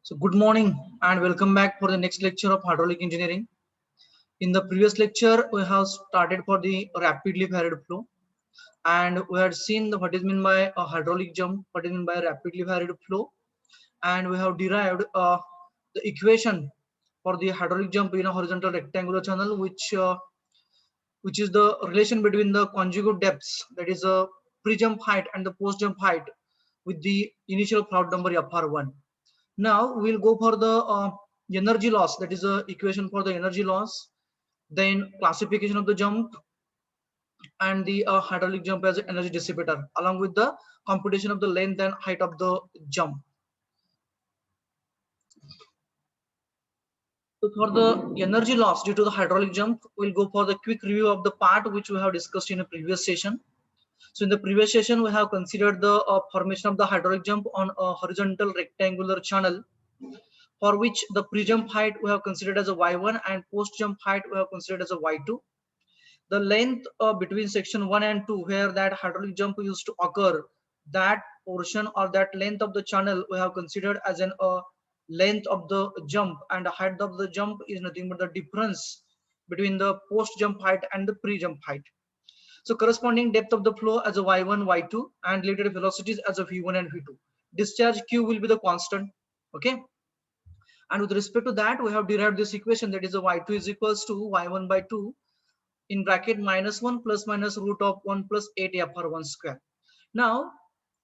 So good morning and welcome back for the next lecture of hydraulic engineering. In the previous lecture, we have started for the rapidly varied flow, and we had seen what is meant by a hydraulic jump, what is meant by a rapidly varied flow, and we have derived the equation for the hydraulic jump in a horizontal rectangular channel, which is the relation between the conjugate depths, that is a pre-jump height and the post-jump height, with the initial Froude number FR1. Now we'll go for the energy loss, that is the equation for the energy loss, then classification of the jump and the hydraulic jump as an energy dissipator, along with the computation of the length and height of the jump. So for the energy loss due to the hydraulic jump, we'll go for the quick review of the part which we have discussed in a previous session. So in the previous session, we have considered the formation of the hydraulic jump on a horizontal rectangular channel, for which the pre-jump height we have considered as a y1 and post-jump height we have considered as a y2. The length between section 1 and 2 where that hydraulic jump used to occur, that portion or that length of the channel we have considered as an length of the jump, and the height of the jump is nothing but the difference between the post-jump height and the pre-jump height. So corresponding depth of the flow as a y1, y2, and related velocities as a v1 and v2. Discharge q will be the constant. Okay. And with respect to that, we have derived this equation, that is a y2 is equals to y1 by 2 in bracket minus 1 plus minus root of 1 plus 8 fr1 square. Now,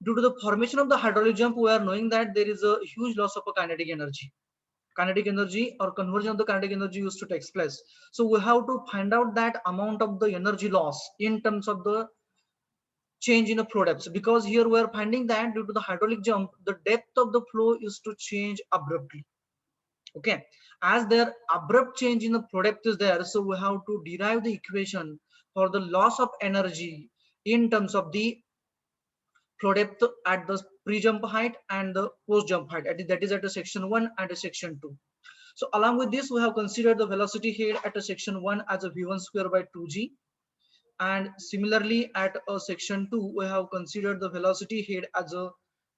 due to the formation of the hydraulic jump, we are knowing that there is a huge loss of a kinetic energy. Kinetic energy or conversion of the kinetic energy used to take place. So we have to find out that amount of the energy loss in terms of the change in the flow depths, because here we are finding that due to the hydraulic jump, the depth of the flow used to change abruptly. Okay, as their abrupt change in the product is there, so we have to derive the equation for the loss of energy in terms of the flow depth at the pre-jump height and the post-jump height, that is at a section 1 and a section 2. So along with this, we have considered the velocity head at a section 1 as a v1 square by 2g, and similarly at a section 2 we have considered the velocity head as a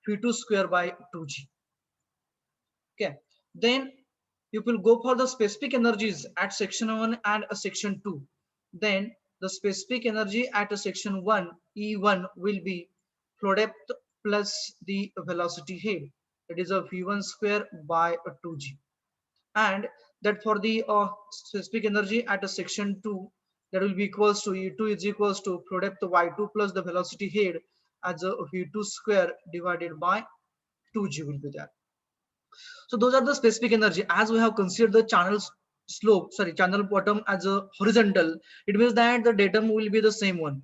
v2 square by 2g. Okay, then you will go for the specific energies at section 1 and a section 2. Then the specific energy at a section 1 E1 will be flow depth plus the velocity head, it is a v1 square by a 2g, and that for the specific energy at a section 2, that will be equals to E2 is equals to flow depth y2 plus the velocity head as a v2 square divided by 2g will be there. So those are the specific energy. As we have considered the channel bottom as a horizontal, it means that the datum will be the same one.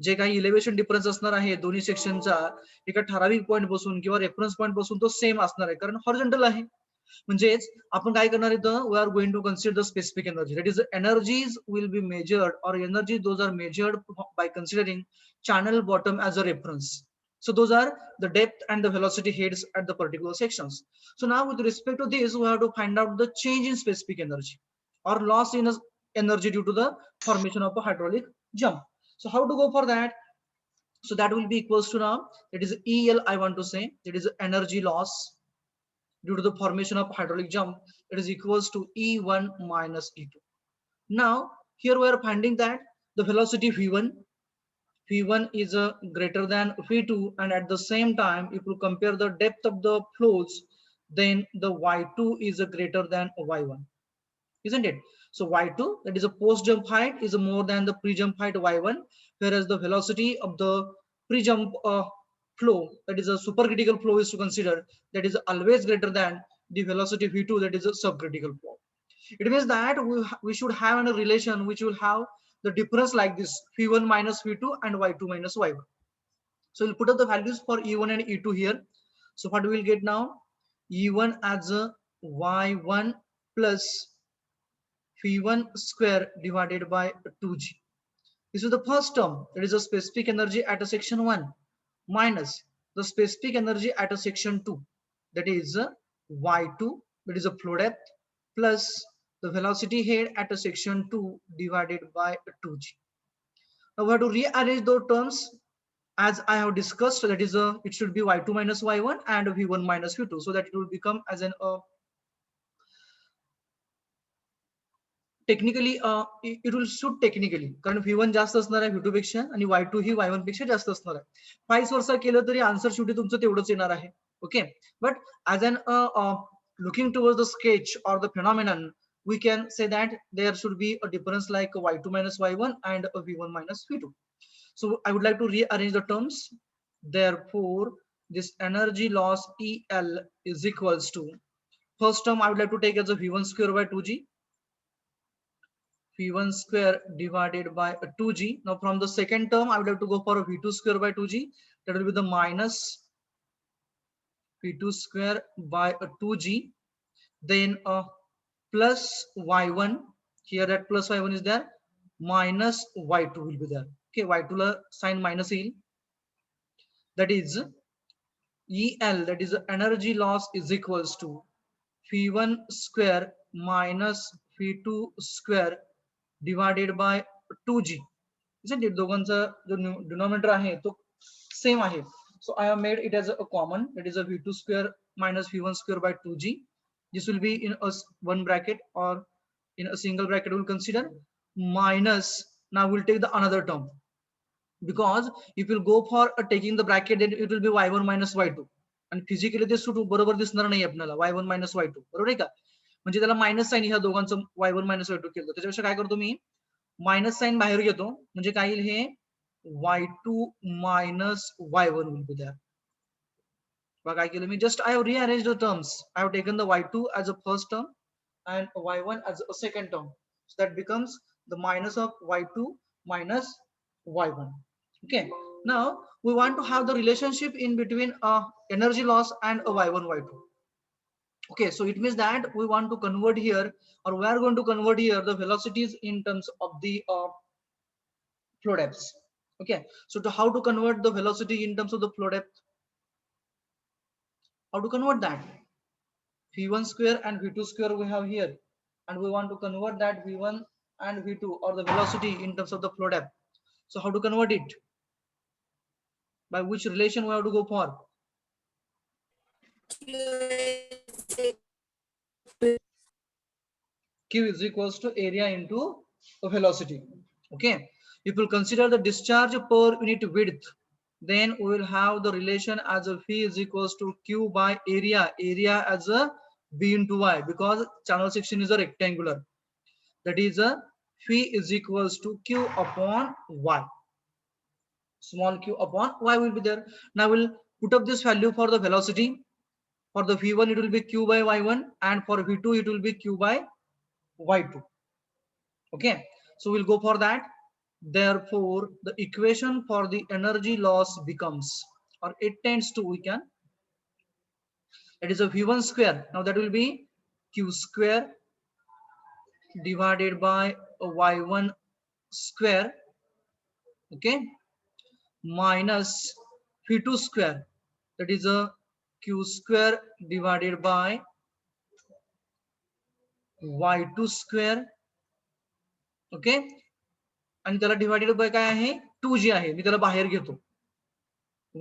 जे काही elevation difference असणार आहे दोन्ही सेक्शनचा एका ठराविक point पासून किंवा reference point पासून तो सेम असणार आहे, कारण हॉरिझॉन्टल आहे. म्हणजेच आपण काय करणार इथं, we are going to consider the specific energy, that is energies will be measured or energy those are measured by considering channel bottom as a reference. So those are the depth and the velocity heads at the particular sections. So now with respect to this, we have to find out the change in specific energy or loss in energy due to the formation of a hydraulic jump. So how to go for that? So that will be equals to, now it is EL, I want to say it is energy loss due to the formation of hydraulic jump, it is equals to E1 minus E2. Now here we are finding that the velocity V1 is greater than V2, and at the same time if you compare the depth of the flows, then the Y2 is greater than Y1, isn't it? So Y2, that is a post jump height, is more than the pre-jump height Y1, whereas the velocity of the pre-jump flow, that is a supercritical flow, is to consider, that is always greater than the velocity V2, that is a subcritical flow. It means that we should have a relation which will have the difference like this, V1 minus V2 and Y2 minus Y1. So we'll put up the values for E1 and E2 here. So what we will get now? E1 as a Y1 plus V1 square divided by 2g. This is the first term, that is a specific energy at a section 1 minus the specific energy at a section 2, that is Y2, that is a flow depth, plus the velocity head at a section 2 divided by 2g. Now we have to rearrange those terms. as I have discussed, that is it should be y2 minus y1 and v1 minus v2, so that it will become as an technically it will shoot technically, कारण v1 जास्त असणार आहे v2 पेक्षा आणि y2 ही y1 पेक्षा जास्त असणार आहे. व्हाईस वर्सा केलं तरी आन्सर शेवटी तुमचं तेवढंच येणार आहे. Okay, but as an looking towards the sketch or the phenomenon, we can say that there should be a difference like y2 minus y1 and a v1 minus v2. So I would like to rearrange the terms. Therefore, this energy loss EL is equals to, first term I would like to take as a v1 square by 2g, v1 square divided by 2g. Now from the second term I would have to go for a v2 square by 2g, that will be the minus v2 square by 2g, then plus y1, here that plus y1 is there, minus y2 will be there. Okay, y2 la sign minus il, that is EL, that is energy loss, is equals to v1 square minus v2 square divided by 2g. isn't it? दोघांचा जो denominator आहे तो same आहे. So I have made it as a common, that is a v2 square minus v1 square by 2g. This will be in a one bracket or in a single bracket we'll consider, minus, now we'll take the another term, because if you'll go for taking the bracket then it will be y1 minus y2, आणि physically ते suit बरोबर दिसणार नाही आपल्याला y1 minus y2, बरोबर आहे का? म्हणजे त्याला मायनस साइन ह्या दोघांचं y1 minus y2 केलं, त्याच्यापेक्षा काय करतो मी, मायनस साइन बाहेर घेतो, म्हणजे काय येईल, हे y2 minus y1 will be there. बघा काय केलं मी, just I have rearranged the terms. I have taken the y2 as a first term and y1 as a second term, so that becomes the minus of y2 minus y1. Okay, now we want to have the relationship in between energy loss and a y1 y2. Okay, so it means that we want to convert here, or we are going to convert here the velocities in terms of the flow depths. Okay, so to how to convert the velocity in terms of the flow depth, how to convert that, v1 square and v2 square we have here, and we want to convert that v1 and v2 or the velocity in terms of the flow depth. So how to convert it, by which relation we have to go for? Q is equals to area into velocity. Okay, if we consider the discharge per unit width, then we will have the relation as a V is equals to Q by area as a B into Y, because channel section is a rectangular, that is a V is equals to Q upon Y, small q upon Y will be there. Now we'll put up this value for the velocity. For the V1 it will be Q by Y1, and for V2 it will be Q by Y2. Okay, so we'll go for that. Therefore the equation for the energy loss becomes, or it tends to, we can, it is a v1 square, now that will be q square divided by a y1 square, okay, minus v2 square, that is a q square divided by y2 square. Okay, आणि त्याला divided by काय आहे, 2g आहे, मी त्याला बाहेर घेतो,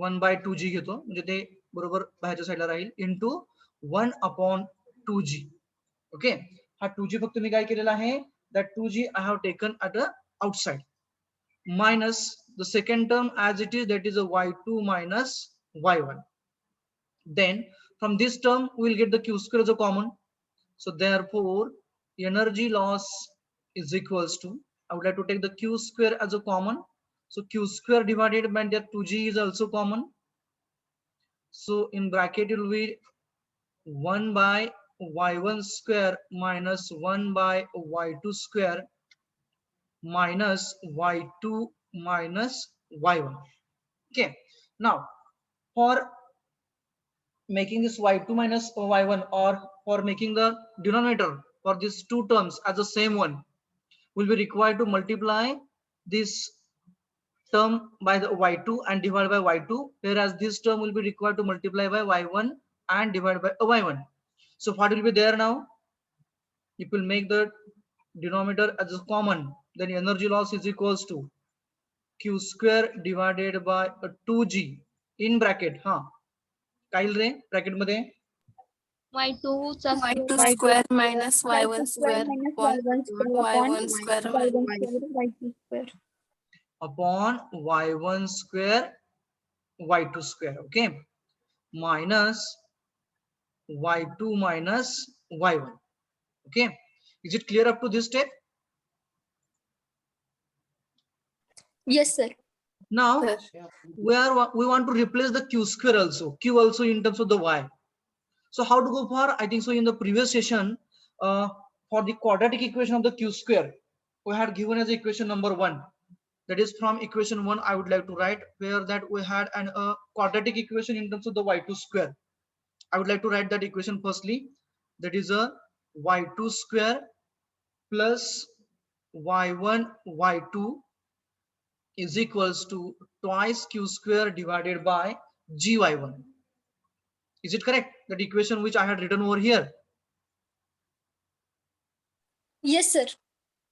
1/2g घेतो, म्हणजे ते बरोबर बाहेरच्या साईडला राहील, इंटू 1/2g. ओके, हा 2g फक्त मी काय केलेला आहे, that 2g I have taken at the outside, minus the second term as it is, that is a y2 minus y1. Then from this term we will get the q square as a common. So therefore energy loss is equals to, I would like to take the q square as a common, so q square divided by that 2g is also common, so in bracket it will be 1 by y1 square minus 1 by y2 square minus y2 minus y1. Okay, now for making this y2 minus y1, or for making the denominator for these two terms as the same one, will be required to multiply this term by the y2 and divide by y2, whereas this term will be required to multiply by y1 and divide by y1. So what will be there now? If we will make the denominator as a common, then energy loss is equals to q square divided by 2g in bracket. हा काय रे bracket मध्ये y2 square minus y1 square minus upon y1 square upon y1 square y1 square y2 square. upon y1 square y2 square. Okay, minus y2 minus y1. Okay, is it clear up to this step? Yes, sir. Now we want to replace the q square also, q also in terms of the y. So how to go for? I think so in the previous session, for the quadratic equation of the q square, we had given as equation number 1. That is from equation 1 I would like to write, where that we had an quadratic equation in terms of the y2 square. I would like to write that equation firstly. That is a y2 square plus y1 y2 is equals to twice q square divided by gy1. Is it correct? That equation which I had written over here. Yes, sir.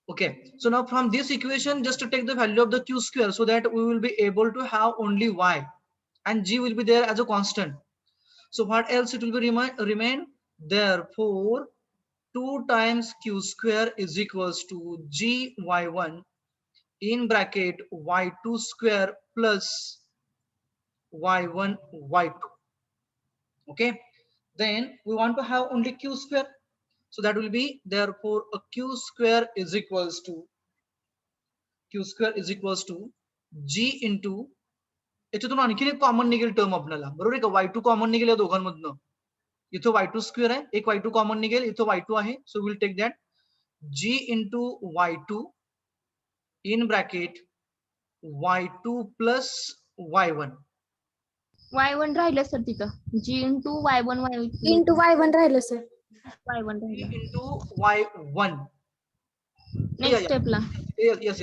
Okay, so now from this equation, just to take the value of the q square, so that we will be able to have only y, and g will be there as a constant. So what else it will be remain? Therefore, 2 times q square is equals to g y1 in bracket y2 square plus y1 y2. Okay, then we want to have only q square, so that will be therefore a q square is equals to g into याच्यातून आणखीन एक common निघेल term आपल्याला, बरोबर आहे का? y2 common निघेल या दोघांमधनं. इथं y2 स्क्वेअर आहे, एक y2 कॉमन निघेल, इथं y2 आहे. So will take that g into y2 in bracket y2 plus y1. y1 राहिलं सर तिथं. g into y1 into y1 राहिलं सर. y1 g राहिलं. into y1. नेक्स्ट स्टेपला. Yes.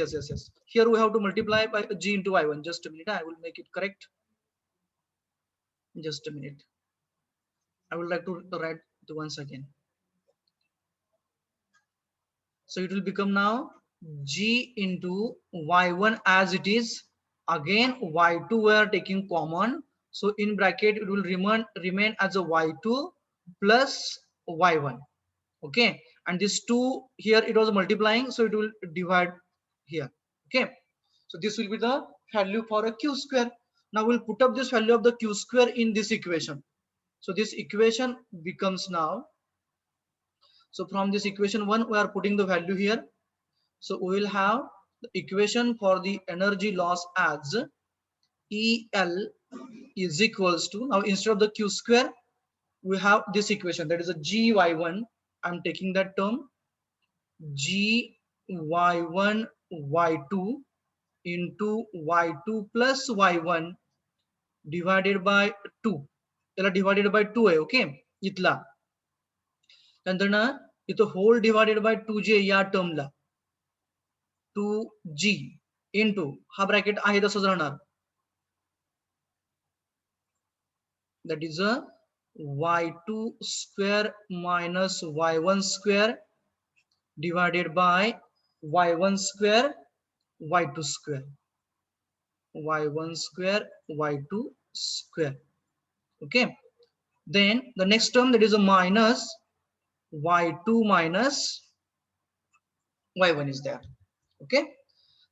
Here we have to multiply by g into y1. Just a minute, I will make it correct. Just a minute. I would like to write the once again. So it will become now g into y1 as it is. Again y2 we are taking common. So in bracket it will remain as a y2 plus y1. Okay, and this 2 here it was multiplying, so it will divide here. Okay, so this will be the value for a q square. Now we'll put up this value of the q square in this equation. So this equation becomes now, so from this equation 1 we are putting the value here. So we will have the equation for the energy loss as EL is equals to, now instead of the q square we have this equation, that is a gy1. I'm taking that term gy1 y2 into y2 plus y1 divided by 2. त्याला divided by 2 आहे. Okay, इथला नंतर ना इथं whole divided by 2j या टर्मला 2g into हा bracket आहे तसंच राहणार, that is a y2 square minus y1 square divided by y1 square y2 square, y1 square y2 square. Okay, then the next term, that is a minus y2 minus y1 is there. Okay,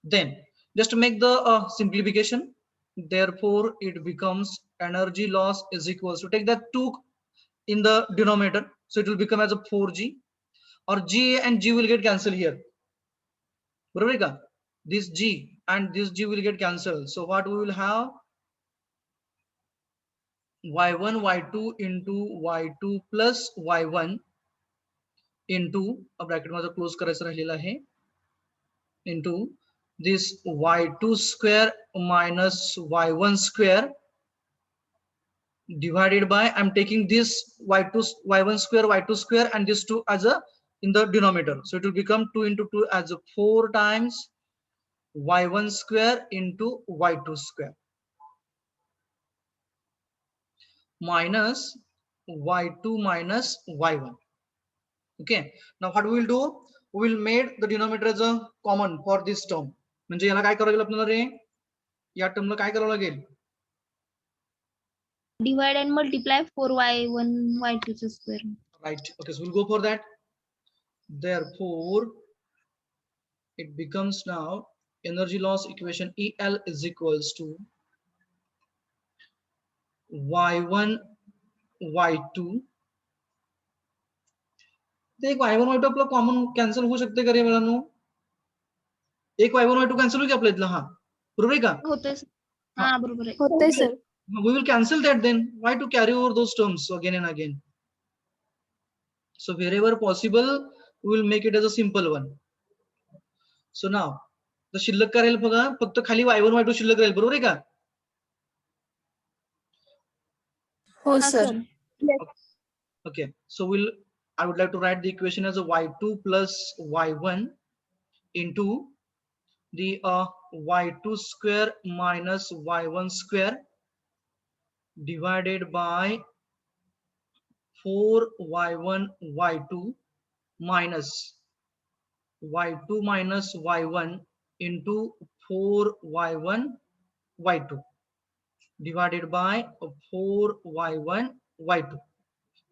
then just to make the simplification, therefore it becomes energy loss is equals to, take that 2 in the denominator, so it will become as a 4g, or g and g will get cancelled here. This g and this g will get cancelled. So what we will have, y1 y2 into y2 plus y1 into a bracket माझा close करायचं राहिलेला आहे, into this y2 square minus y1 square divided by, I'm taking this y1 square y2 square and this 2 as a in the denominator, so it will become 2 into 2 as a 4 times y1 square into y2 square minus y2 minus y1. Okay, now what we will do, we will make the denominator as a common for this term. म्हणजे याला काय करावं लागेल आपल्याला रे, या टर्मला काय करावं लागेल? Divide and multiply 4y1 y2 square. Right. Okay, so we'll go for that. Therefore, it becomes now energy loss equation EL is equals to y1 y2. ते एक y1 y2 आपलं कॉमन कॅन्सल होऊ शकते का रे मुलांनो? एक y1 y2 कॅन्सल होईल आपल्या इथलं, हा बरोबर आहे का? होतंय sir. हा बरोबर आहे. होतंय sir. We will cancel that then. Why to carry over those terms again and again? So wherever possible, we will make it as a simple one. So now, the शिल्लक काय राहील बघा, फक्त खाली y1 y2 शिल्लक राहील, बरोबर आहे का? हो हा sir. sir. Okay, so I would like to write the equation as a y2 plus y1 into the y2 square minus y1 square divided by 4y1 y2 minus y2 minus y1 into 4y1 y2 divided by 4y1 y2.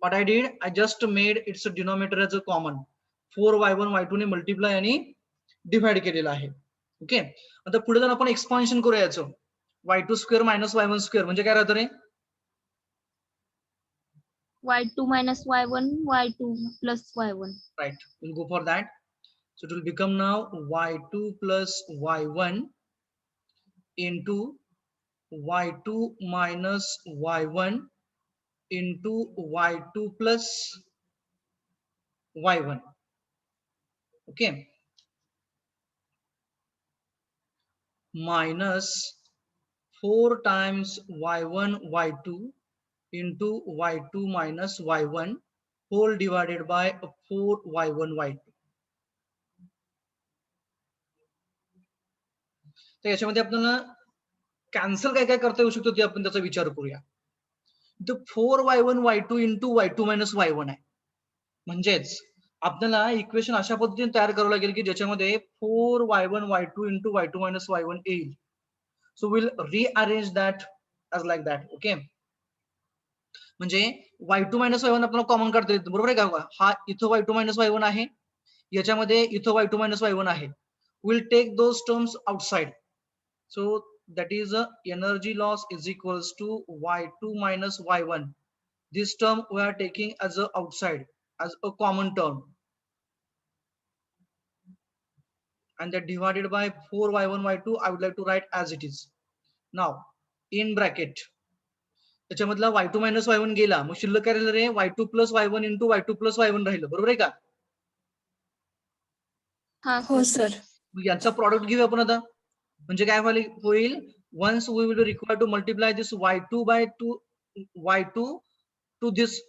What I did, I just made its a denominator as a common. 4y1 y2 ने multiply आणि divide केलेला आहे. Okay, आता पुढे जाऊन आपण expansion करूया याचं. y2 square minus y1 square म्हणजे काय राहतं रे? y2 minus y1 y2 plus y1. Right, we'll go for that. So it will become now y2 plus y1 into y2 minus y1 into y2 plus y1. Okay, minus 4 times y1 y2 into y2 minus y1 whole divided by 4 y1 y2. तर याच्यामध्ये आपल्याला cancel काय काय करता येऊ शकतो ते आपण त्याचा विचार करूया. तर 4y1 y2 into y2 minus y1 आहे. म्हणजेच आपल्याला इक्वेशन अशा पद्धतीने तयार करावं लागेल की ज्याच्यामध्ये 4y1 y2 into y2 minus y1 येईल. So we'll rearrange that as like that. Okay, म्हणजे y2 minus y1 आपल्याला कॉमन काढता येतं, बरोबर आहे का? हा इथं y2 minus y1 आहे, याच्यामध्ये इथं y2 minus y1 आहे. We'll take those terms outside. So that is energy loss is equals to y2 minus y1. This term we are taking as a outside, as a common term, and that divided by 4y1 y2 I would like to write as it is. Now in bracket त्याच्यामधला y2 minus y1 गेला, मग शिल्लक काय राहिलं रे? y2 plus y1 into y2 plus y1 राहिलं, बरोबर आहे का? हा हो sir. सर. मग यांचा प्रॉडक्ट घेऊ आपण आता. म्हणजे काय होईल, once we will be required to multiply this y2 by 2 y2 to this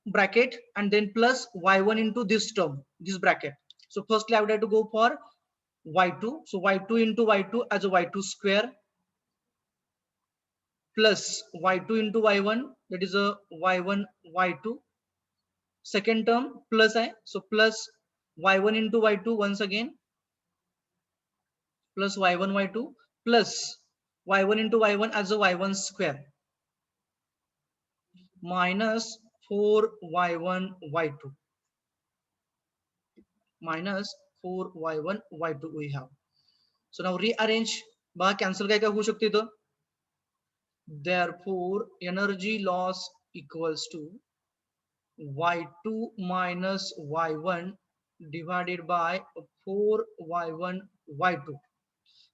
bracket and then plus y1 into this term, this bracket. So firstly I would like to go for y2. So y2 into y2 as a y2 square plus y2 into y1, that is a y1 y2. Second term plus hai, so plus y1 into y2 once again plus y1 y2 plus y1 into y1 as a y1 square minus 4y1 y2 minus 4y1 y2 we have. So now rearrange, बघा cancel काय काय होऊ शकते इथं. Therefore energy loss equals to y2 minus y1 divided by 4y1 y2.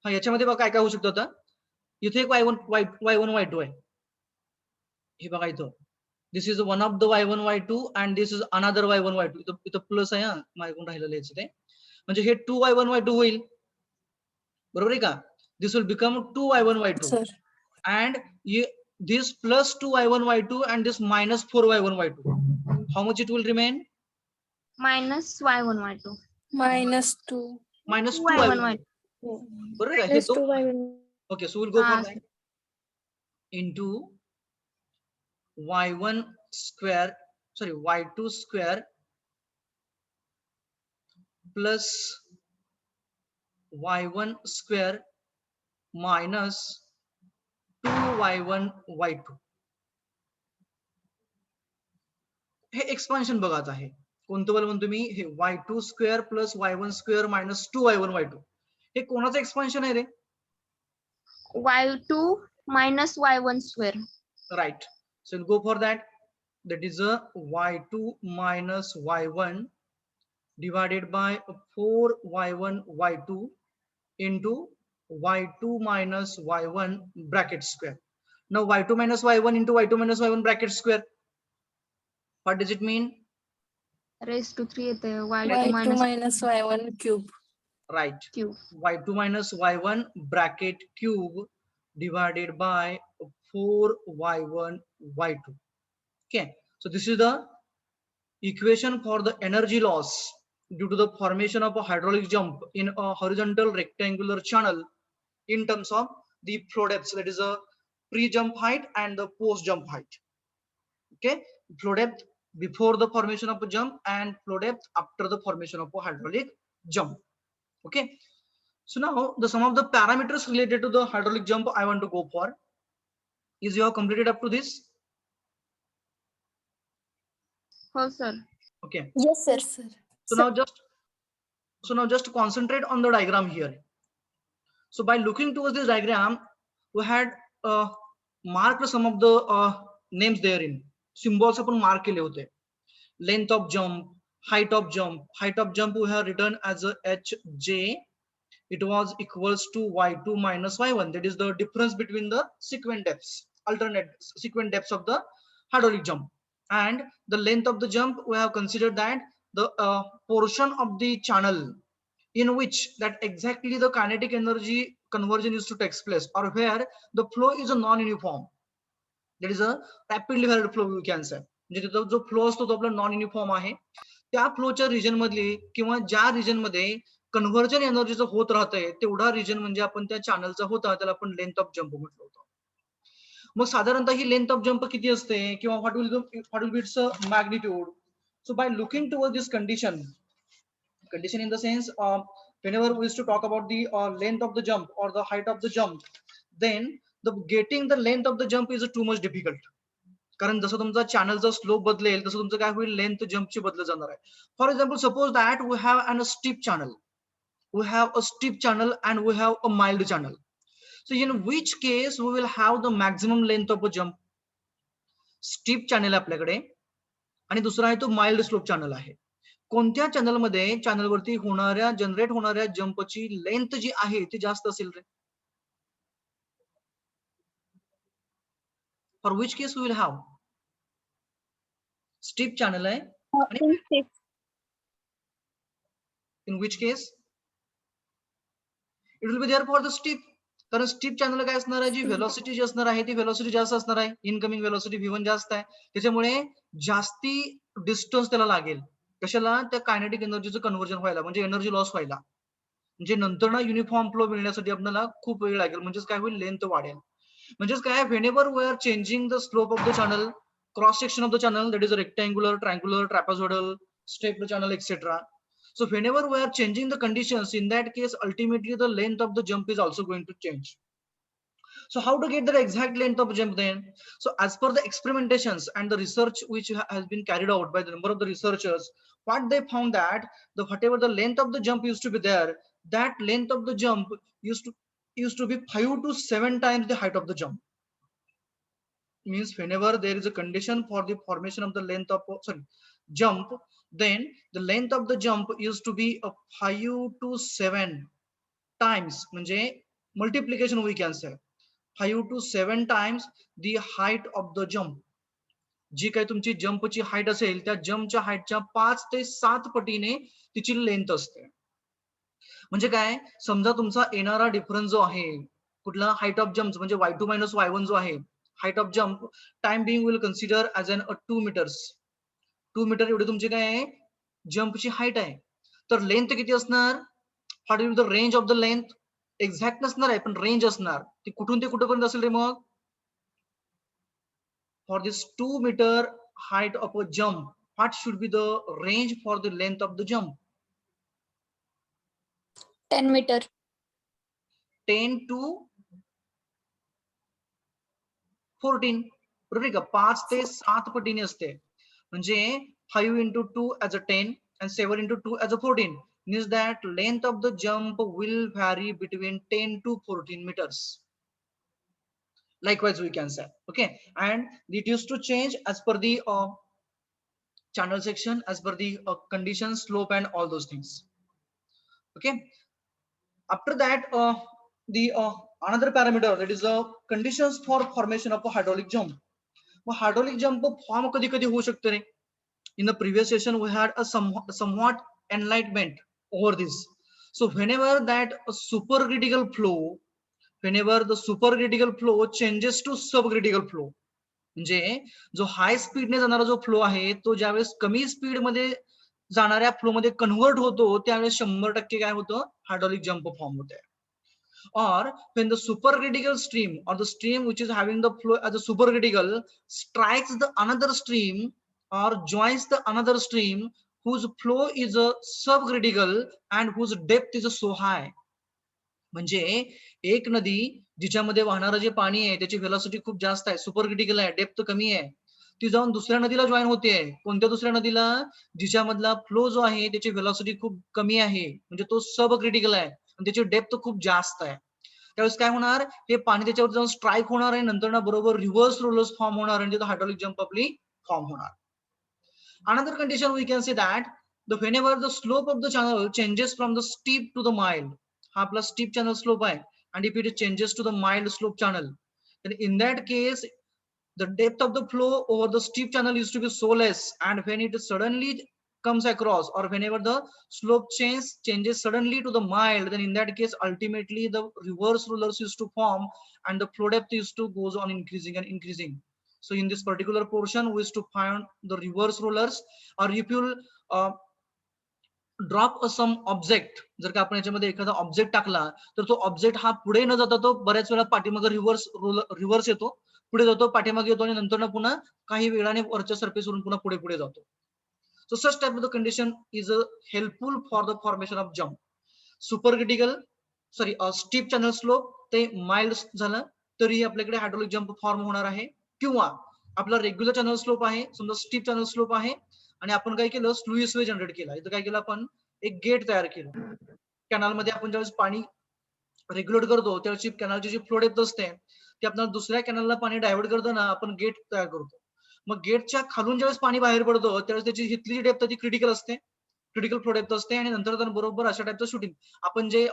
हा याच्यामध्ये बघा काय काय होऊ शकतं आता. इथे एक y1 y2 आहे, हे बघा इथं. This is one of the y1 y2 and this is another y1 y2. इथं प्लस आहे, हा माझ्याकडून राहिलेलं आहे ते. म्हणजे हे 2y1 y2 होईल, बरोबर आहे का? This will become 2y1 y2 sir. and this plus 2y1 y2 and this minus 4y1 y2. How much it will remain? Minus y1 y2. -2. Minus 2y1 2y1 y2. बरोबर आहे का? हे Minus तो 2y1. okay, so we'll go for हा that into y1 square, sorry, y2 square plus y1 square minus 2y1 y2 hey expansion बघा आता आहे कोणतं बल म्हणतो मी हे y2 square plus y1 square minus 2y1 y2 हे कोणाचं एक्सपान्शन आहे रे y2 minus y1 square. right so we'll go for that is a y2 minus y1 divided by 4y1 y2 into y2 minus y1 bracket square. Now y2 minus y1 into y2 minus y1 bracket square. What does it mean? Raised to 3 येते y2 Y2 minus minus Y1 cube. Right. cube. y2 minus y1 bracket cube divided by 4y1 y2. Okay. So this is the equation for the energy loss due to the formation of a hydraulic jump in a horizontal rectangular channel in terms of the flow depths, that is a pre-jump height and the post-jump height. Okay, flow depth before the formation of a jump and flow depth after the formation of a hydraulic jump. Okay, so now the some of the parameters related to the hydraulic jump I want to go for. Is you have completed up to this? हो sir. Okay, Yes, sir. Sir. so now just concentrate on the diagram here. So by looking towards this diagram, we had marked some of the names therein. Symbols upon mark केले होते. Length of jump, height of jump. Height of jump we have written as a hj. It was equals to y2 minus y1. That is the difference between the sequent depths, alternate sequent depths of the hydraulic jump. And the length of the jump, we have considered that the portion of the channel in which that exactly the kinetic energy conversion is to take place, or where the flow is a non-uniform. That is a rapidly varied flow you can say. म्हणजे तिथं जो flow असतो तो आपला non uniform आहे त्या फ्लोच्या region मधली किंवा ज्या रिजन मध्ये कन्व्हर्जन एनर्जीचं होत राहतंय तेवढा रिजन म्हणजे आपण त्या चॅनलचा होता त्याला आपण लेंथ ऑफ जम्प म्हटलं होतं. मग साधारणतः ही लेंथ ऑफ जम्प किती असते किंवा what will be it's magnitude. So by looking toward this condition in the sense whenever we used to talk about the length of the jump or the height of the jump, then the getting the length of the jump is too much difficult. कारण जसं तुमचा चॅनलचा slope बदलेल तसं तुमचं काय होईल length जम्पची बदलत जाणार आहे. For example suppose that we have an steep channel, we have a steep channel and we have a mild channel. So in which case we will have the maximum length of a jump? Steep channel आपल्याकडे आणि दुसरा आहे तो mild slope channel आहे. कोणत्या channel मध्ये channel वरती होणाऱ्या जनरेट होणाऱ्या जंपची लेंथ जी आहे ती जास्त असेल रे? For which case we will have steep channel आहे आणि in which case it will be there for the steep. कारण स्टीप चॅनल काय असणार आहे जी व्हेलॉसिटी जी असणार आहे ती व्हेलॉसिटी जास्त असणार आहे. इनकमिंग व्हेलॉसिटी v1 जास्त आहे त्याच्यामुळे जास्ती डिस्टन्स त्याला लागेल कशाला त्या कायनेटिक एनर्जीचं कन्व्हर्जन व्हायला म्हणजे एनर्जी लॉस व्हायला. म्हणजे नंतर ना युनिफॉर्म फ्लो मिळण्यासाठी आपल्याला खूप वेळ लागेल म्हणजेच काय होईल लेंथ वाढेल. म्हणजेच काय whenever we are changing the slope of the channel cross section of the channel that is a rectangular triangular trapezoidal stepped channel etcetera. So whenever we are changing the conditions, in that case, ultimately the length of the jump is also going to change. So how to get the exact length of jump then? So as per the experimentations and the research which has been carried out by the number of the researchers, what they found that whatever the length of the jump used to be there, that length of the jump used to be 5 to 7 times the height of the jump. Means whenever there is a condition for the formation of the length of jump, then the length of the jump used to be a 5 to 7 times म्हणजे multiplication we can say 5 to 7 times the height of the jump. जी काही तुमची जंपची height असेल त्या जंपच्या हाईटच्या 5 ते 7 पटीने तिची length असते. म्हणजे काय समजा तुमचा येणारा डिफरन्स जो आहे कुठला हाईट ऑफ जम्प म्हणजे y2 minus y1 जो आहे height of jump time being will consider as an 2 meters. 2 metre एवढी तुमची काय आहे जंपची हाईट आहे. तर लेंथ किती असणार? What is the range of the length? Exact नसणार आहे पण रेंज असणार. ती कुठून ते कुठपर्यंत असेल रे मग? For this 2 meter height of a jump, what should be the range for the length of the jump? 10 meter. 10 to 14 बरोबर आहे का 5 ते 7 पटीने असते म्हणजे 5 into 2 as a 10 and 7 into 2 as a 14 means that length of the jump will vary between 10 to 14 meters. Likewise we can say, okay, and it used to change as per the channel section, as per the conditions, slope and all those things. Okay, after that the another parameter, that is the conditions for formation of a hydraulic jump. Mug hydraulic jump form कधी कधी होऊ शकते रे. In the previous session we had a somewhat enlightenment over this. So whenever that supercritical flow, whenever the supercritical flow changes to subcritical flow, म्हणजे जो हाय स्पीडने जाणारा जो फ्लो आहे तो ज्यावेळेस कमी स्पीड मध्ये जाणाऱ्या फ्लो मध्ये कन्वर्ट होतो त्यावेळेस 100% काय होतं, हायड्रॉलिक जंप फॉर्म होते. Or when the supercritical stream or the stream which is having the flow as a supercritical strikes the another stream or joins the another stream whose flow is a subcritical and whose depth is so high. म्हणजे एक नदी जिच्यामध्ये वाहणारं जे पाणी आहे त्याची velocity खूप जास्त आहे, supercritical आहे, डेप्थ कमी आहे, ती जाऊन दुसऱ्या नदीला जॉईन होते. कोणत्या दुसऱ्या नदीला? जिच्यामधला फ्लो जो आहे त्याची व्हेलॉसिटी खूप कमी आहे, म्हणजे तो सब क्रिटिकल आहे आणि त्याची डेप्थ खूप जास्त आहे. त्यावेळेस काय होणार, हे पाणी त्याच्यावर जाऊन स्ट्राईक होणार आहे, नंतर ना बरोबर रिव्हर्स रोलर्स फॉर्म होणार आणि तिथं हायड्रॉलिक जंप आपली फॉर्म होणार. Another condition we can say that whenever the slope of the channel changes from the steep to the mild, हा आपला steep channel slope आहे, and if it changes to the mild slope channel, then in that case the depth of the flow over the steep channel used to be so less, and when it suddenly comes across or whenever the slope changes suddenly to the mild, then in that case ultimately the reverse rollers used to form and the flow depth used to goes on increasing and increasing. So in this particular portion we used to find the reverse rollers, or if you drop a some object, जर का आपण याच्यामध्ये एखादा object टाकला तर तो object हा पुढे न जाता तो बऱ्याच वेळा पाठीमागे रिव्हर्स येतो, पुढे जातो, पाठीमागे येतो आणि नंतर ना पुन्हा काही वेळाने वरच्या सरफेसवरून पुन्हा पुढे पुढे जातो. So such type of the condition is helpful for the formation of jump. Supercritical steep channel slope ते माइल्ड झालं तरी आपल्याकडे हायड्रॉलिक जंप फॉर्म होणार आहे. किंवा आपला रेग्युलर चॅनल स्लोप आहे, समजा स्टीप चॅनल स्लोप आहे आणि आपण काय केलं, स्लुईस वे जनरेट केला. इथं काय केलं, आपण एक गेट तयार केलं. कॅनल मध्ये आपण ज्यावेळेस पाणी रेग्युलेट करतो त्यावेळेस कॅनलची जी फ्लो डेप्थ असते ती आपल्याला दुसऱ्या कॅनलला पाणी डायव्हर्ट करताना आपण गेट तयार करतो. मग गेटच्या खालून ज्यावेळेस पाणी बाहेर पडतो त्यावेळेस त्याची हिथली डेप्थ ती क्रिटिकल असते, क्रिटिकल फ्लो डेप्थ असते, आणि नंतर बरोबर अशा टाईपचं शूटिंग. आपण जे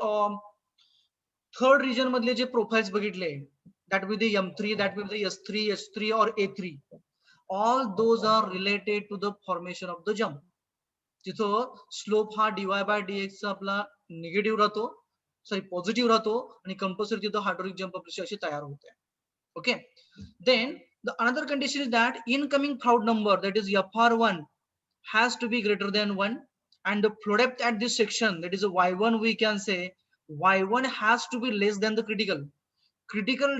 थर्ड रिजन मधले जे प्रोफाइल्स बघितले, that with the M3, that with the S3, S3 or A3, all those are related to the formation of the jump. तिथं स्लोप हा dy by dx आपला निगेटिव्ह राहतो, सॉरी पॉझिटिव्ह राहतो, आणि compulsory तिथं hydraulic jump आपली अशी तयार होते. Okay, then the another condition is that incoming Froude number, that is FR1, has to be greater than 1, and the flow depth at this section, that is y1, we can say y1 has to be less than the critical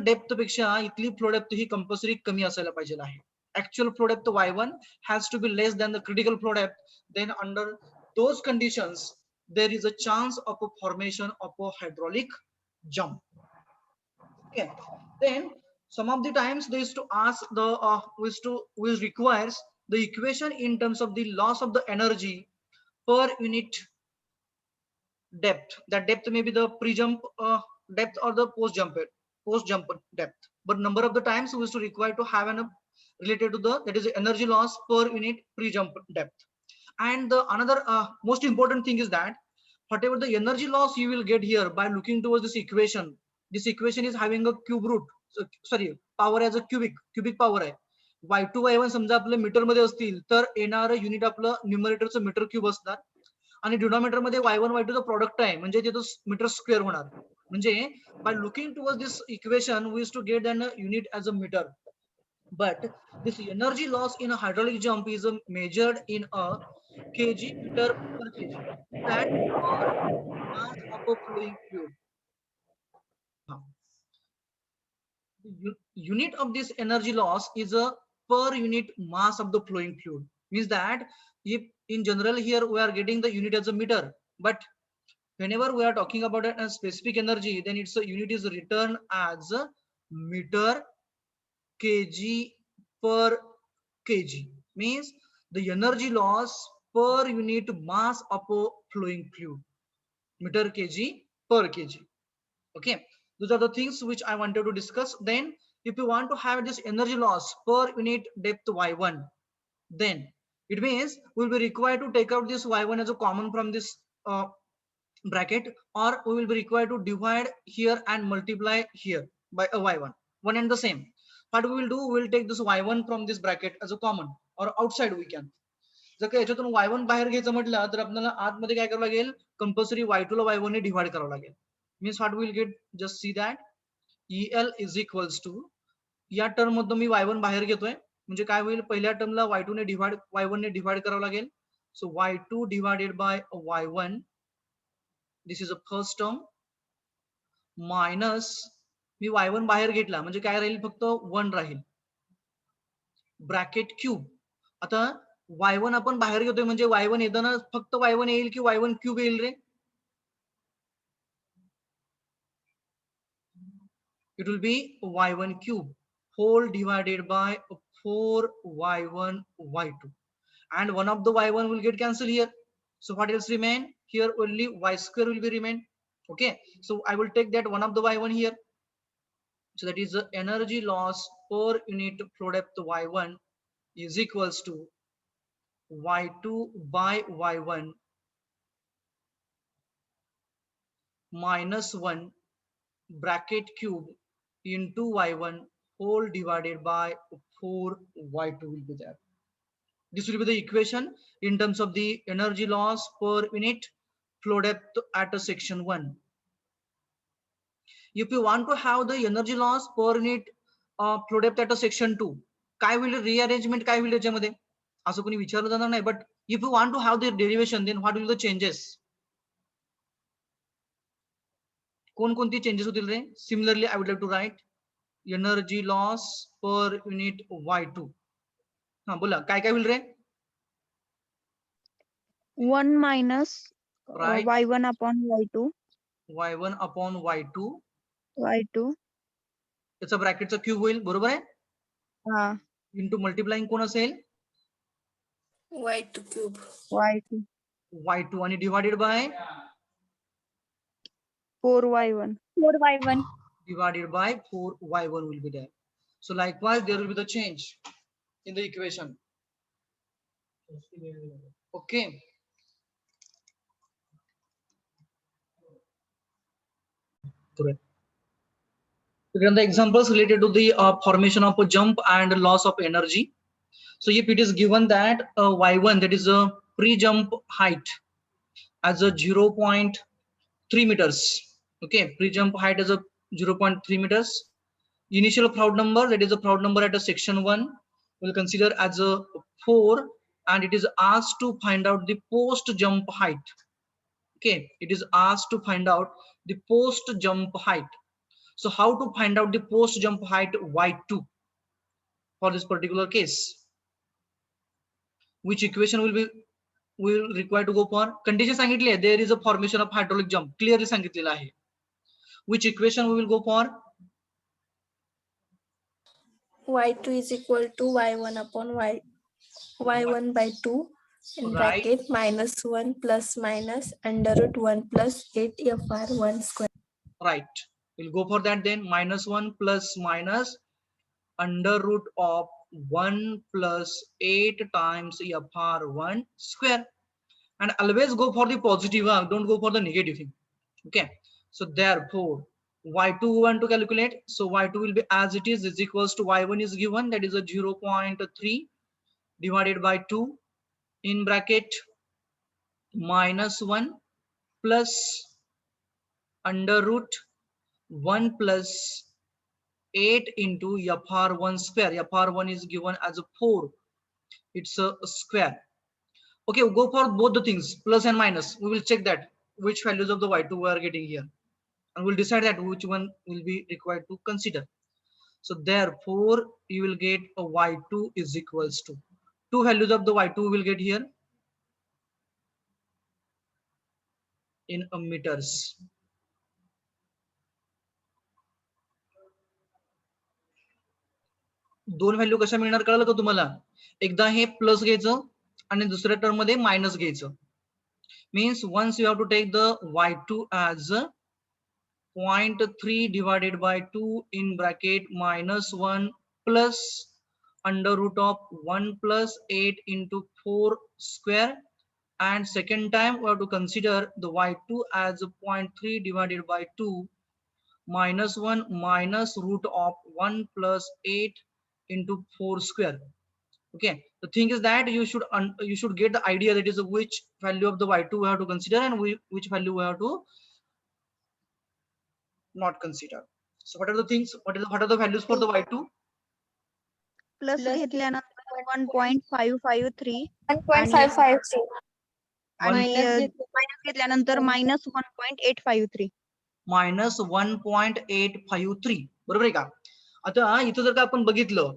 depth पेक्षा इथली flow depth ही compulsory कमी असायला पाहिजे आहे. Actual flow depth y1 has to be less than the critical flow depth. Then under those conditions there is a chance of a formation of a hydraulic jump. Okay, then some of the times they used to ask the which requires the equation in terms of the loss of the energy per unit depth. That depth may be the pre-jump depth or the post-jump depth, but number of the times we used to require to have an related to the, that is the energy loss per unit pre-jump depth. And the another most important thing is that whatever the energy loss you will get here by looking towards this equation is having a cube root, sorry, power as a cubic power आहे. y2 y1 समजा आपल्या metre मध्ये असतील तर येणारं unit आपलं न्यूमरेटरचं metre cube असणार, आणि डिनॉमिनेटर मध्ये y1 y2 चं प्रोडक्ट आहे म्हणजे तिथं मीटर स्क्वेअर होणार. म्हणजे by looking towards this equation we used to get an unit as a meter, but this energy loss in a hydraulic jump is measured in a kg meter per kg, that per mass of a flowing fluid. The unit of this energy loss is a per unit mass of the flowing fluid. Means that if in general here we are getting the unit as a meter, but whenever we are talking about a specific energy, then its a unit is written as a meter kg per kg, means the energy loss per unit mass of a flowing fluid, meter kg per kg. Okay, those are the things which I wanted to discuss. Then if you want to have this energy loss per unit depth y1, then it means we'll be required to take out this y1 as a common from this bracket, or we will be required to divide here and multiply here by a y1, one and the same. What we will do, we'll take this y1 from this bracket as a common, or outside we can. जर का याच्यातून y1 बाहेर घ्यायचं म्हटलं तर आपल्याला आतमध्ये काय करावं लागेल, कंपल्सरी y2 ला y1 ने डिवाइड करावं लागेल. Means what will get, just see that EL is equals to, या टर्म मधून मी y1 बाहेर घेतोय, म्हणजे काय होईल, पहिल्या टर्मला y2 ने डिवाइड, y1 ने डिवाइड करावं लागेल. सो y2 divided by y1, this is a first term, minus me y1 बाहेर घेतला म्हणजे काय राहील, फक्त 1 राहील, ब्रॅकेट क्यूब. आता y1 आपण बाहेर घेतोय म्हणजे y1 येताना फक्त y1 येईल की y1 क्यूब येईल रे? It will be y1 cube whole divided by 4y1 y2, and one of the y1 will get cancelled here. So what else remain here? Only y square will be remain. Okay, so I will take that one of the y1 here. So that is the energy loss per unit flow depth y1 is equals to y2 by y1 minus 1 bracket cube into y1 whole divided by 4 y2 will be there. This will be the equation in terms of the energy loss per unit flow depth at a section 1. If you want to have the energy loss per unit flow depth at a section 2, काय होईल rearrangement, काय होईल याच्यामध्ये असं कोणी विचारलं जाणार नाही. But if you want to have the derivation, then what will the changes? कोणकोणती चेंजेस होतील रे? Similarly, I would like to write energy loss per unit y2. हा बोला, काय काय होईल रे? 1 minus Right, y1 upon y2, y1 upon y2, y2. त्याचा ब्रॅकेटचा क्यूब होईल, बरोबर आहे, हा, इंटू मल्टिप्लाइंग कोण असेल, y2 cube. y2. y2, आणि divided by 4y1. 4y1. divided by 4y1 will be there. So likewise there will be the change in the equation. Okay, correct. Again, the examples related to the formation of a jump and loss of energy. So if it is given that y1, that is a pre-jump height as a 0.3 meters. Okay, pre-jump height as a 0.3 meters. Initial Proud number, that is a Proud number at a section 1, will consider as a 4, and it is asked to find out the post jump height. Okay, it is asked to find out the post jump height. So how to find out the post jump height y2 for this particular case? Which equation will require to go for? Condition सांगितली आहे, there is a formation of hydraulic jump, clearly सांगितलेलं आहे. Which equation we will go for? y2 is equal to y1 upon y1 by 2 in Right. bracket minus 1 plus minus under root 1 plus 8 fr1 square. Right, we'll go for that then. Minus 1 plus minus under root of 1 plus 8 times fr1 square, and always go for the positive, don't go for the negative thing. Okay, so therefore y2 we want to calculate, so y2 will be as it is equals to y1 is given, that is a 0.3 divided by 2 in bracket minus 1 plus under root 1 plus 8 into fr1 square. Fr1 is given as a 4, it's a square. Okay, we'll go for both the things, plus and minus. We will check that which values of the y2 we are getting here, and we'll decide that which one will be required to consider. So therefore you will get a y2 is equals to, two values of the y2 will get here in meters. दोन value कशा मिळणार कळलं का तुम्हाला? एकदा हे plus घ्यायचं आणि दुसऱ्या टर्म मध्ये मायनस घ्यायचं. Means once you have to take the y2 as 0.3 divided by 2 in bracket -1 plus under root of 1 plus 8 into 4 square, and second time we have to consider the y2 as 0.3 divided by 2 -1 minus root of 1 plus 8 into 4 square. Okay, the thing is that you should get the idea that is which value of the y2 we have to consider and which value we have to not consider. So what are the things, what are the values for the y2? Plus घेतल्यानंतर 1.553 1.553 आणि One- minus घेतल्यानंतर -1.853. -1.853 बरोबर आहे का? आता इथं जर का आपण बघितलं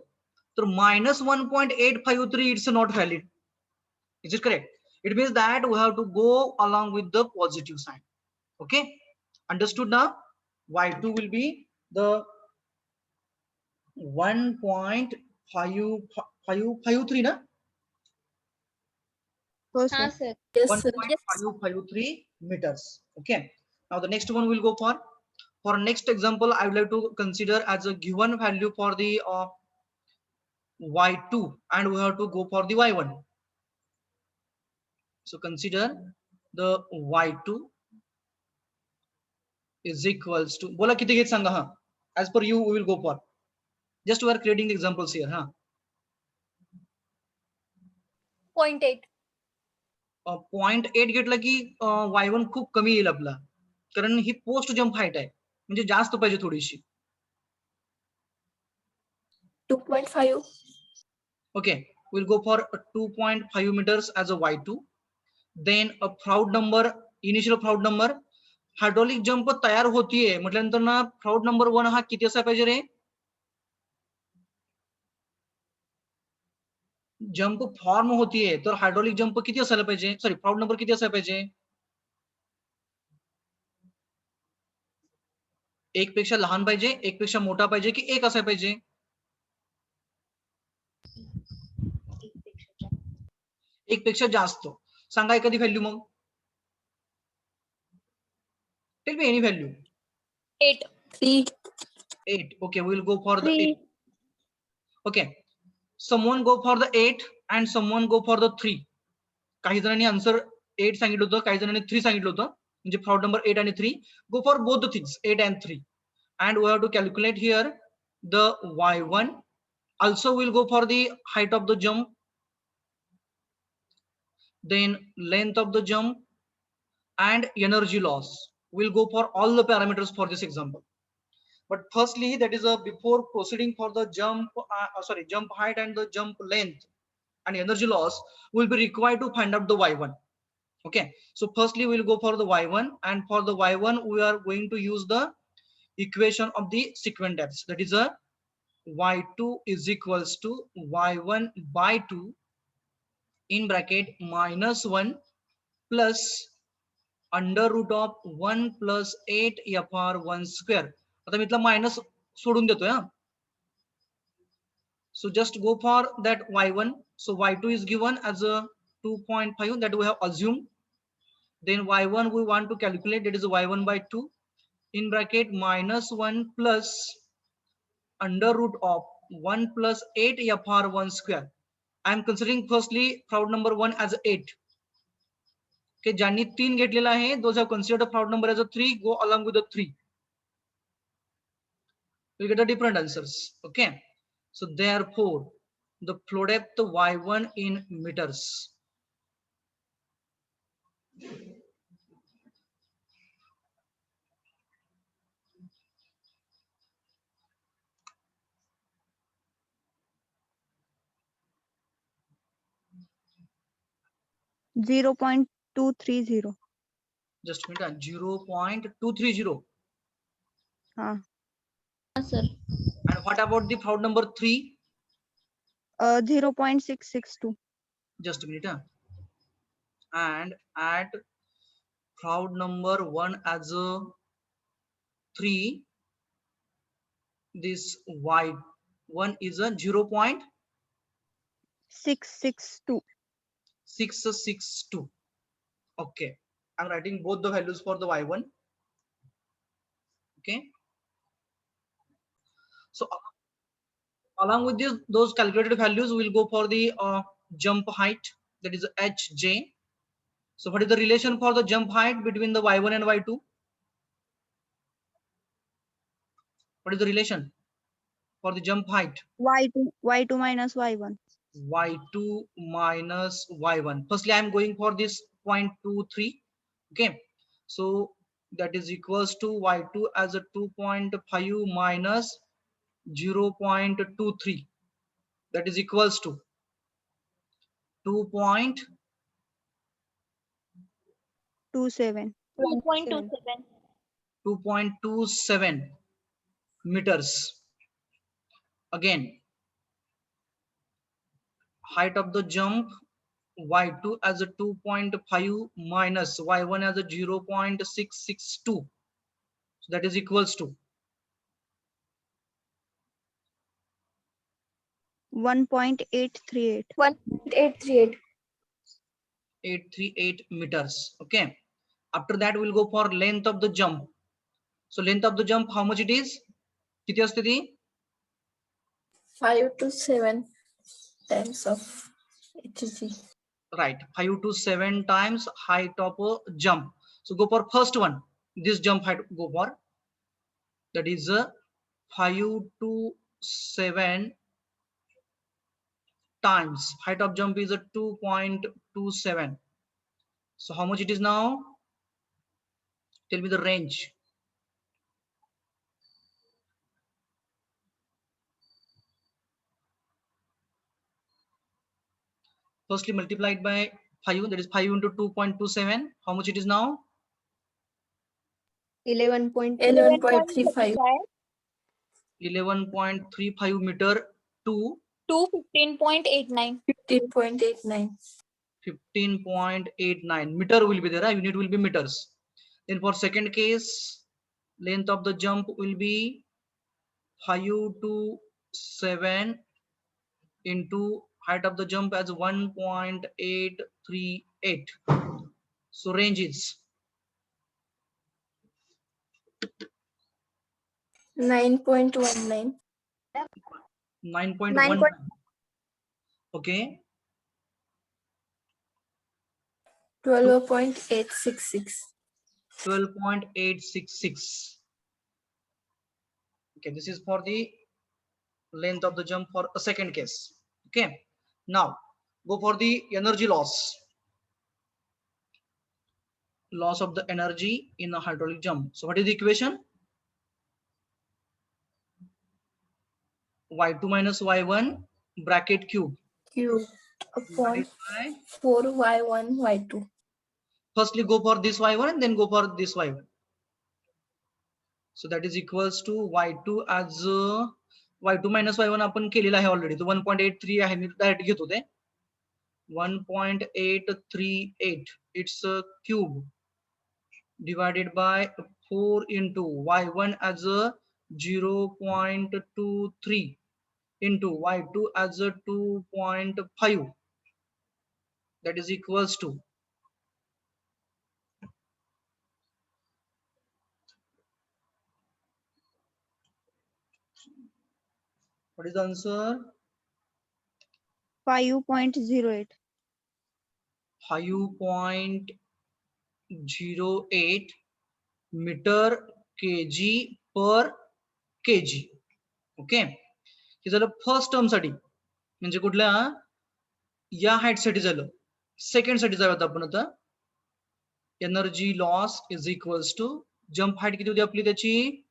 तर -1.853 it's not valid. Is it correct? It means that we have to go along with the positive sign. Okay, understood now? y2 will be the 1.553 ना? हो हा sir. Sir. Yes, sir. 1.553 meters. Okay, now the next one will go for next example. I would like to consider as a given value for the y2 and we have to go for the y1. So consider the y2 is equals to, बोला किती घेत सांगा. हा, as per you we will go for, just we are creating the examples here. हा 0.8. 0.8 घेतला की y1 खूप कमी येईल आपला, कारण ही पोस्ट जंप हाईट आहे, म्हणजे जास्त पाहिजे थोडीशी. 2.5. Okay, we'll go for 2.5 meters as a y2. Then a Froude number, initial Froude number, hydraulic jump तयार होतीये म्हटल्यानंतर ना Froude number 1 हा किती असायला पाहिजे रे? जंप फॉर्म होतीये तर हायड्रॉलिक जंप किती असायला पाहिजे, सॉरी Froude number किती असायला पाहिजे? एक पेक्षा लहान पाहिजे, एक पेक्षा मोठा पाहिजे की एक असायला पाहिजे? एक पेक्षा जास्त. सांगा एखादी व्हॅल्यू मग. Tell me any value. 8. 3. 8. Okay, we will go for the 8. 3. Okay, someone go for the 8 and someone go for the 3. काही जणांनी आन्सर 8 सांगितलं होतं, काही जणांनी 3 सांगितलं होतं, म्हणजे Froude number 8 आणि 3. Go for both the things 8 and 3 and we have to calculate here the y1. Also we'll go for the height of the jump, then length of the jump and energy loss. We'll go for all the parameters for this example. But firstly, that is before proceeding for the jump jump height and the jump length and energy loss, will be required to find out the y1. Okay, so firstly we'll go for the y1, and for the y1 we are going to use the equation of the sequent depths, that is a y2 is equals to y1 by 2 in bracket -1 plus under root of 1 plus 8 fr1 square. आता मी इथला minus सोडून देतोय हा. So just go for that y1. So y2 is given as a 2.5 that we have assumed. Then y1 we want to calculate, that is y1 by 2 in bracket -1 plus under root of 1 plus 8 fr1 square. I am considering firstly Froude number 1 as 8. Okay, ज्यांनी 3 घेतलेला आहे, those have considered the Froude number as a 3, go along with the 3. You get the different answers. Okay, so therefore the flow depth y1 in meters. Zero 0.230. Just a minute, 0.230. हा. हा sir. And what about the Froude number 3? 0.662. Just a minute. And at Froude number 1 as a 3, this One is a 0.662. 662. Okay, I'm writing both the values for the y1. Okay, so along with those calculated values, we'll go for the jump height, that is hj. So what is the relation for the jump height between the y1 and y2? What is the relation for the jump height? Y2 minus Y1. Y2 minus y1. Firstly, I'm going for this 0.23. Okay, so that is equals to y2 as a 2.5 minus 0.23. That is equals to 2.27. 27. 2.27. 2.27 meters. Again, height of the jump y2 as a 2.5 minus y1 as a 0.662. So that is equals to 1.838. 1.838. 838 meters. Okay, after that we'll go for length of the jump. So length of the jump, how much it is? किती असते ती? 5 to 7 times of hg. Right, 5 to 7 times height of a jump. So go for first one, this jump height go for, that is 5 to 7 times height of jump is a 2.27. So how much it is now? Tell me the range. Firstly multiplied by 5, that is 5 into 2.27. How much it is now? 11.35 11.35 meter to 15.89. 15.89. 15.89 meter will be there. Unit will be meters. Then for second case, length of the jump will be 5 to 7 into height of the jump as 1.838. So range is 9.19. 9.19. Okay, 12.866. 12.866. Okay, this is for the length of the jump for a second case. Okay, now go for the energy loss. Loss of the energy in a hydraulic jump. So what is the equation? Y2 minus Y1 bracket cube Cube upon divided by, 4y1 y2. firstly go for this Y1 and then go for this Y1. So that is equals to Y2 as Y2 minus Y1 आपण केलेला आहे already, तो 1.83 आहे, मी direct घेतो ते 1.838, it's a cube divided by 4 into Y1 as a 0.23 into Y2 as a 2.5, that is equals to what is the answer? 5.08. 5.08 meter kg per kg. Okay, हे झालं first term साठी, म्हणजे कुठल्या या हाईट साठी झालं. सेकंड साठी जाऊयात आपण आता. Energy loss is equals to jump height किती होती आपली त्याची?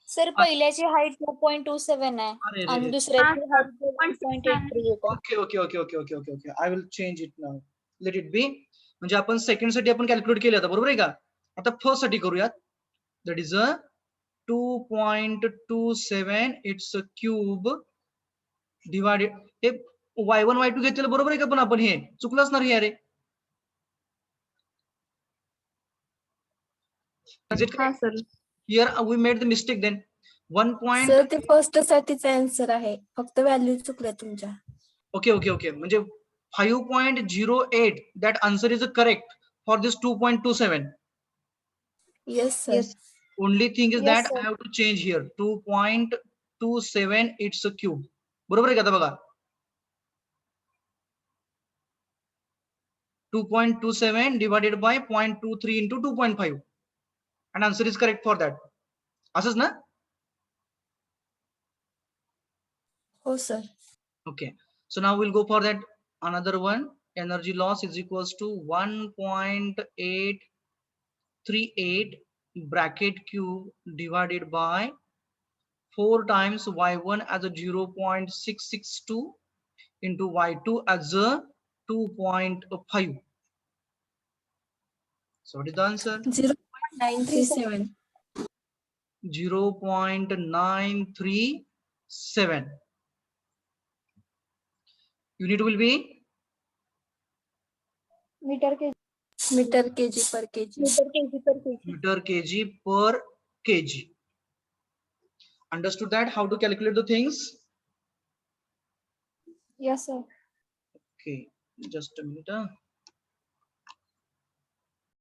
सर पहिल्याची हाईट 2.27 आहे अरे आणि रे, दुसऱ्याची हाईट 1.83 आहे. Okay okay okay okay okay okay okay, I will change it now, let it be. म्हणजे आपण सेकंड साठी आपण कॅल्क्युलेट केलं आता, बरोबर आहे का? आता फर्स्ट साठी करूयात. That is 2.27, it's a cube divided, हे y1 y2 घेतलेलं बरोबर आहे का? पण आपण हे चुकलं असणार हे. अरे हाँ sir. here we made the mistake then. 1 point. Sir ते फर्स्ट साठीचा आन्सर आहे, फक्त व्हॅल्यू चुकल्या तुमच्या. Okay. म्हणजे 5.08, that answer is correct for this 2.27. Yes sir. Only thing is Yes, that sir. I have to change here 2.27, it's a cube. बरोबर आहे का आता बघा? 2.27 divided by 0.23 into 2.5, and answer is correct for that. असंच ना? हो sir. Okay, so now we'll go for that another one. Energy loss is equals to 1.838 bracket cube divided by 4 times y1 as a 0.662 into y2 as a 2.5. So what is the answer? 0.937. 0.937. Unit will be metre KG per KG. meter kg per kg. Understood that how to calculate the things? Yes, sir. Okay, just a minute.